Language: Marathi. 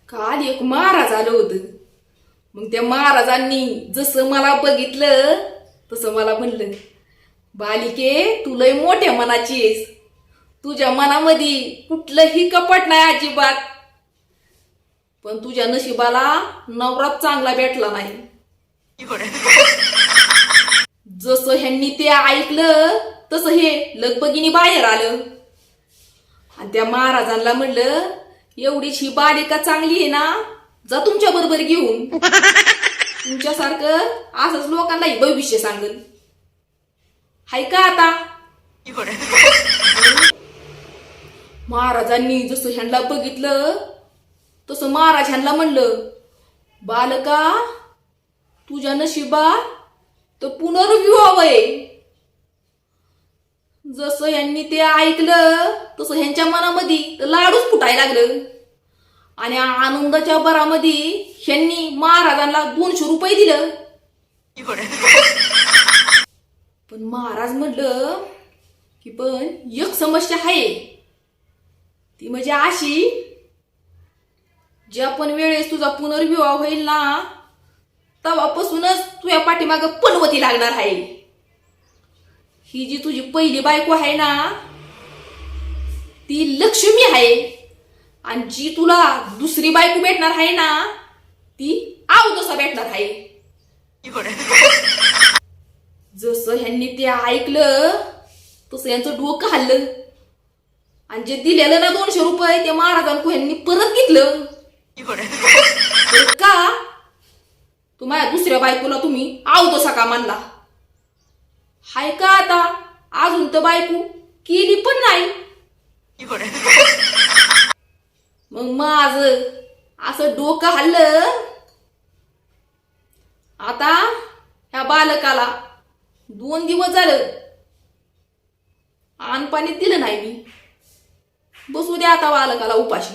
काल एक महाराज आलं होतं. मग त्या महाराजांनी जसं मला बघितलं तसं मला म्हणलं, बालिके तू लय मोठ्या मनाची आहेस, तुझ्या मनामध्ये कुठलंही कपट नाही अजिबात, पण तुझ्या नशिबाला नवरा चांगला भेटला नाही. जसं ह्यांनी ते ऐकलं तसं हे लगबगीने बाहेर आलं आणि त्या महाराजांना म्हणलं, एवढीच ही बालिका चांगली आहे ना, जा तुमच्या बरोबर घेऊन, तुमच्यासारखं असंच लोकांनाही भविष्य सांगल. हाय का आता. महाराजांनी जसं ह्यांना बघितलं तसं महाराज ह्यांना म्हणलं, बालका तुझ्या नशिबात तर पुनर्विवाह आहे. जसं ह्यांनी ते ऐकलं तसं ह्यांच्या मनामध्ये लाडूच फुटायला लागलं आणि आनंदाच्या भरामध्ये ह्यांनी महाराजांना 200 रुपये दिलं. पण महाराज म्हणलं की पण एक समस्या आहे, ती म्हणजे अशी, ज्या पण वेळेस तुझा पुनर्विवाह होईल ना, तेव्हापासूनच तुझ्या पाठीमागं पनवती लागणार आहे. ही जी तुझी पहिली बायको आहे ना, ती लक्ष्मी आहे, आणि जी तुला दुसरी बायको भेटणार आहे ना, ती अवदसा भेटणार आहे. जसं ह्यांनी ते ऐकलं तसं यांचं डोकं हल्लं आणि जे दिलेलं ना 200 रुपये ते महाराजांना ह्यांनी परत घेतलं. का तुम्हाला दुसऱ्या बायकोला तुम्ही अवदसा का मानला. हाय का आता. अजून तर बायको केली पण नाही. मग माझं असं डोकं हल्लं. आता ह्या बालकाला 2 दिवस झालं अन्न पाणी दिलं नाही मी. बसू द्या आता बालकाला उपाशी.